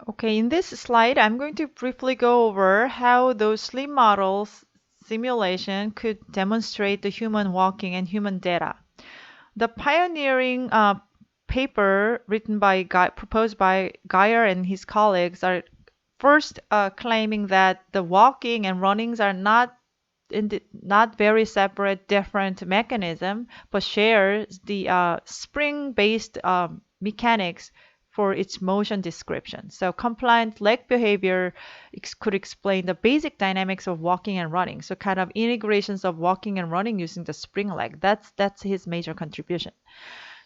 Okay, in this slide, I'm going to briefly go over how those sleep models simulation could demonstrate the human walking and human data. The pioneering paper written by proposed by Geyer and his colleagues are first claiming that the walking and runnings are not very separate, different mechanism, but shares the spring-based mechanics for its motion description. So compliant leg behavior could explain the basic dynamics of walking and running. So kind of integrations of walking and running using the spring leg. That's his major contribution.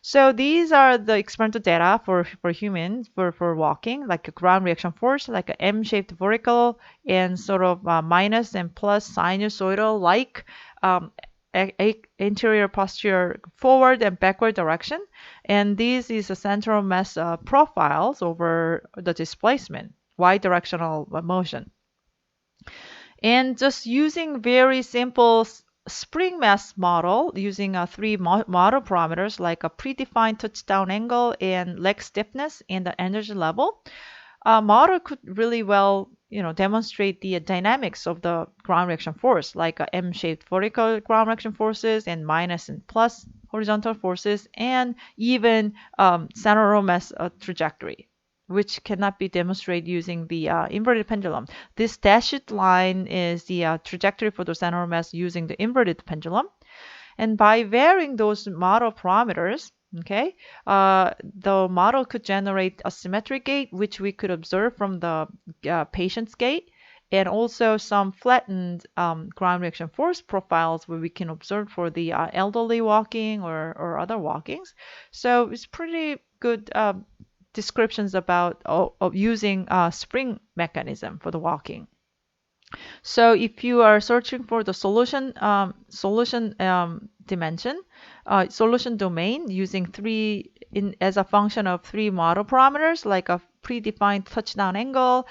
So these are the experimental data for humans for walking, like a ground reaction force, like an M-shaped vertical, and sort of minus and plus sinusoidal like anterior posterior forward and backward direction. And this is a central mass profiles over the displacement, y directional motion. And just using very simple spring mass model using three model parameters like a predefined touchdown angle and leg stiffness and the energy level, a model could really well demonstrate the dynamics of the ground reaction force like M-shaped vertical ground reaction forces and minus and plus horizontal forces and even central mass trajectory, which cannot be demonstrated using the inverted pendulum. This dashed line is the trajectory for the central mass using the inverted pendulum. And by varying those model parameters, okay, the model could generate a symmetric gait, which we could observe from the patient's gait, and also some flattened ground reaction force profiles where we can observe for the elderly walking or other walkings. So it's pretty good descriptions about of using a spring mechanism for the walking. So if you are searching for the solution dimension, solution domain using as a function of three model parameters like a predefined touchdown angle,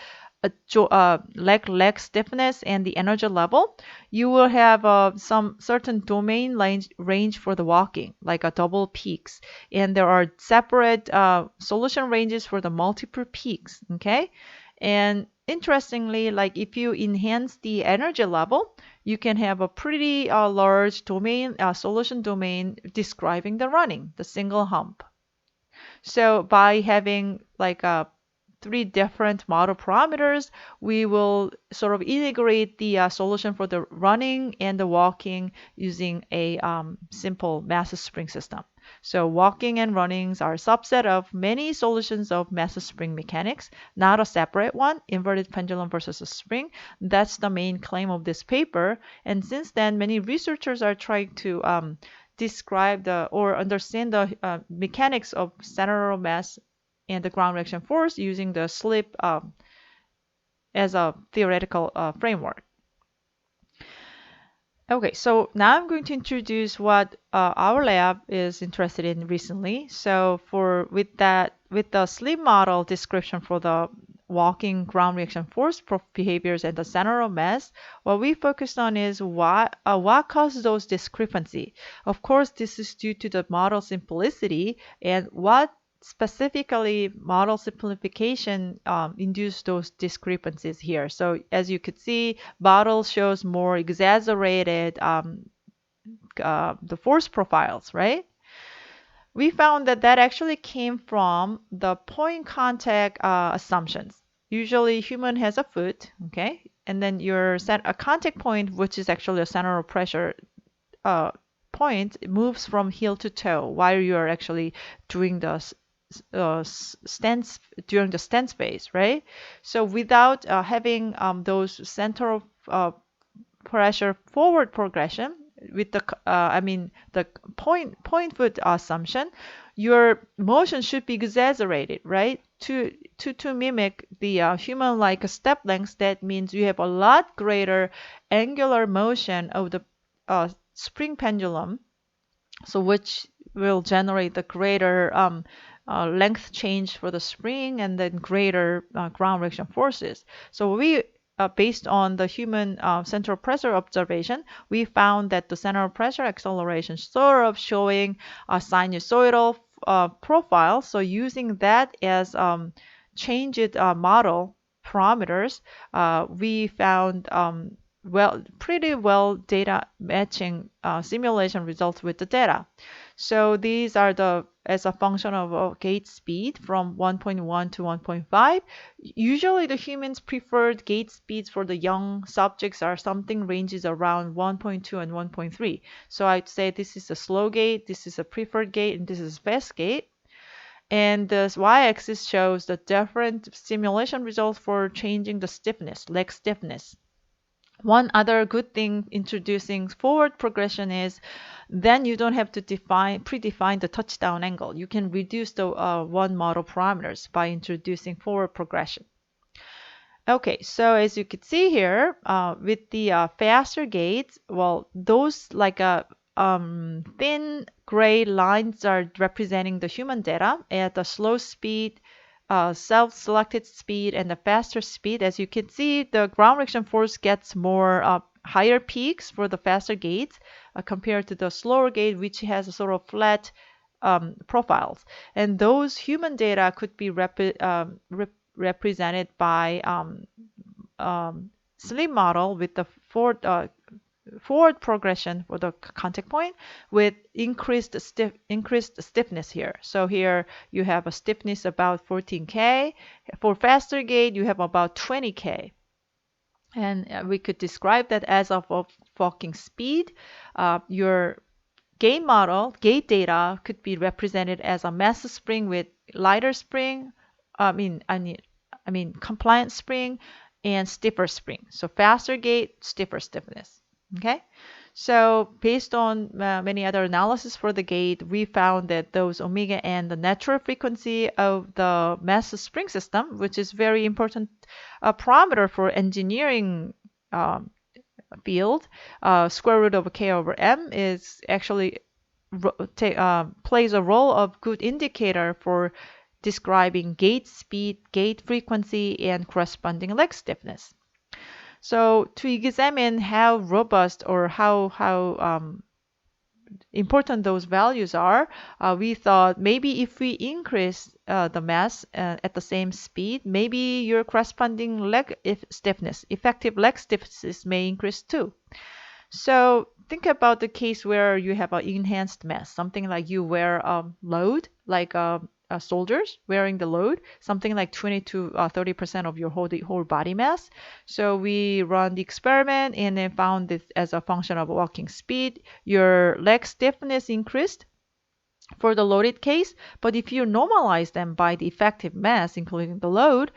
leg stiffness, and the energy level, you will have some certain domain range for the walking, like a double peaks. And there are separate solution ranges for the multiple peaks, okay? And interestingly, like if you enhance the energy level, you can have a pretty large domain, solution domain describing the running, the single hump. So by having like three different model parameters, we will sort of integrate the solution for the running and the walking using a simple mass spring system. So walking and runnings are a subset of many solutions of mass spring mechanics, not a separate one, inverted pendulum versus a spring. That's the main claim of this paper. And since then, many researchers are trying to describe or understand the mechanics of central mass and the ground reaction force using the slip as a theoretical framework. Okay, so now I'm going to introduce what our lab is interested in recently. So with the sleep model description for the walking ground reaction force behaviors and the central mass, what we focused on is what causes those discrepancy. Of course, this is due to the model simplicity and what specifically model simplification induced those discrepancies here. So as you could see, model shows more exaggerated the force profiles, right? We found that actually came from the point contact assumptions. Usually human has a foot, okay? And then your set a contact point, which is actually a center of pressure point, moves from heel to toe while you are actually doing the stance during the stance phase, right? So without having those center of pressure forward progression with the point foot assumption, your motion should be exaggerated, right? To mimic the human-like step length, that means you have a lot greater angular motion of the spring pendulum, so which will generate the greater length change for the spring and then greater ground reaction forces. So based on the human central pressure observation, we found that the central pressure acceleration sort of showing a sinusoidal profile. So using that as changed model parameters, we found pretty well data matching simulation results with the data. So these are as a function of gate speed from 1.1 to 1.5. Usually the humans preferred gate speeds for the young subjects are something ranges around 1.2 and 1.3. So I'd say this is a slow gate, this is a preferred gate, and this is a fast gate. And the y-axis shows the different simulation results for changing the stiffness, leg stiffness. One other good thing introducing forward progression is then you don't have to predefine the touchdown angle. You can reduce the one model parameters by introducing forward progression. Okay, so as you can see here, with the faster gates, well, those like thin gray lines are representing the human data at the slow speed, self-selected speed, and the faster speed. As you can see, the ground reaction force gets more higher peaks for the faster gates compared to the slower gate, which has a sort of flat profiles. And those human data could be represented by slim model with the forward progression for the contact point with increased stiffness here. So here you have a stiffness about 14K. For faster gate, you have about 20K. And we could describe that as of walking speed. Your gate model, gate data could be represented as a mass spring with lighter spring, I mean compliant spring and stiffer spring. So faster gate, stiffer stiffness. Okay, so based on many other analysis for the gate, we found that those omega and the natural frequency of the mass spring system, which is very important parameter for engineering field, square root of k over m is actually plays a role of good indicator for describing gate speed, gate frequency, and corresponding leg stiffness. So to examine how robust or how important those values are, we thought maybe if we increase the mass at the same speed, maybe your corresponding leg stiffness, effective leg stiffness may increase too. So think about the case where you have an enhanced mass, something like you wear a load, like soldiers wearing the load, something like 20 to 30% of your whole body mass. So we run the experiment and then found this as a function of walking speed. Your leg stiffness increased for the loaded case, but if you normalize them by the effective mass, including the load,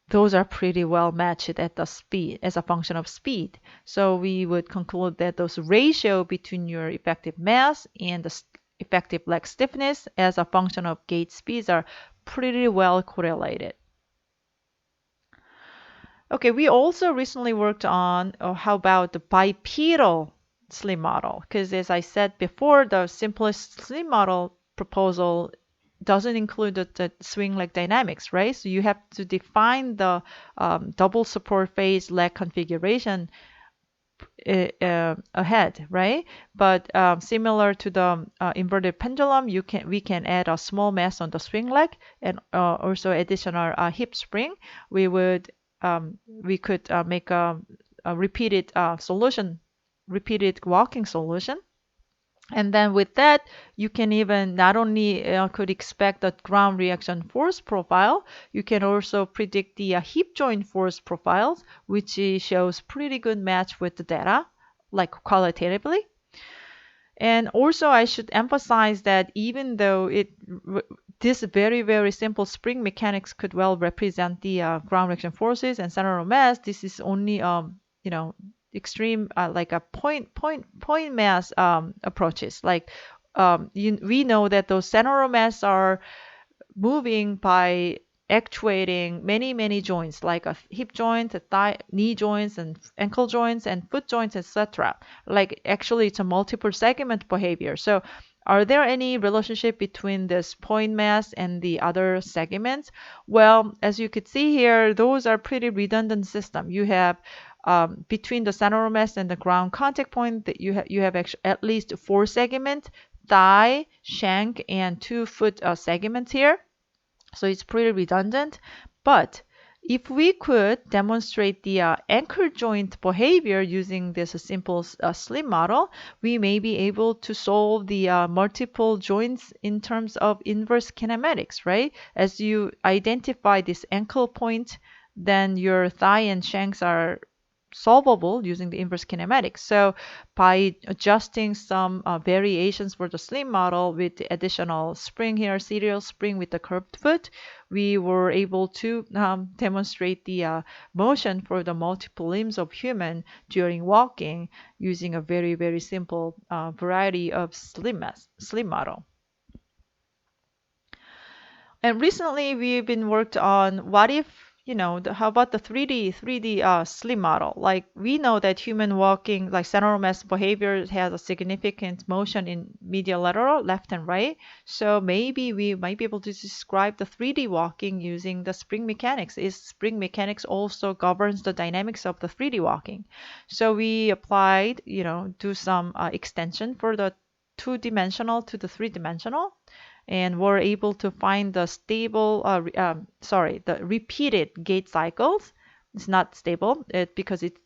those are pretty well matched at the speed as a function of speed. So we would conclude that those ratio between your effective mass and the effective leg stiffness as a function of gate speeds are pretty well correlated. Okay, we also recently worked on how about the bipedal slim model, because as I said before, the simplest slim model proposal doesn't include the swing leg dynamics, right? So you have to define the double support phase leg configuration ahead, right? But similar to the inverted pendulum, we can add a small mass on the swing leg and also additional hip spring. We could make a repeated repeated walking solution. And then with that, you can even not only could expect the ground reaction force profile, you can also predict the hip joint force profiles, which shows pretty good match with the data, like qualitatively. And also I should emphasize that even though this very, very simple spring mechanics could well represent the ground reaction forces and center of mass, this is only, extreme like a point mass approaches. Like we know that those center of mass are moving by actuating many joints, like a hip joint, a thigh, knee joints, and ankle joints, and foot joints, etc. Like actually, it's a multiple segment behavior. So are there any relationship between this point mass and the other segments? Well, as you could see here, those are pretty redundant system. You have between the center of mass and the ground contact point, that you have actually at least 4 segments, thigh, shank, and 2 foot segments here. So it's pretty redundant. But if we could demonstrate the anchor joint behavior using this simple slim model, we may be able to solve the multiple joints in terms of inverse kinematics, right? As you identify this ankle point, then your thigh and shanks are solvable using the inverse kinematics. So by adjusting some variations for the slim model with the additional spring here, serial spring with the curved foot, we were able to demonstrate the motion for the multiple limbs of human during walking using a very, very simple variety of slim model. And recently we've been worked on what if, how about the 3D slim model? Like we know that human walking, like central mass behavior has a significant motion in medial lateral, left and right. So maybe we might be able to describe the 3D walking using the spring mechanics. Is spring mechanics also governs the dynamics of the 3D walking? So we applied, do some extension for the two-dimensional to the three-dimensional, and were able to find the the repeated gait cycles. It's not stable because it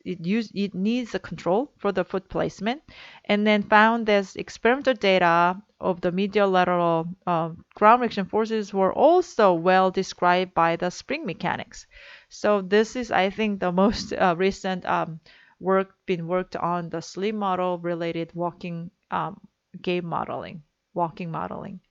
needs a control for the foot placement, and then found this experimental data of the medial lateral ground reaction forces were also well described by the spring mechanics. So this is, I think, the most recent been worked on the slim model related walking walking modeling.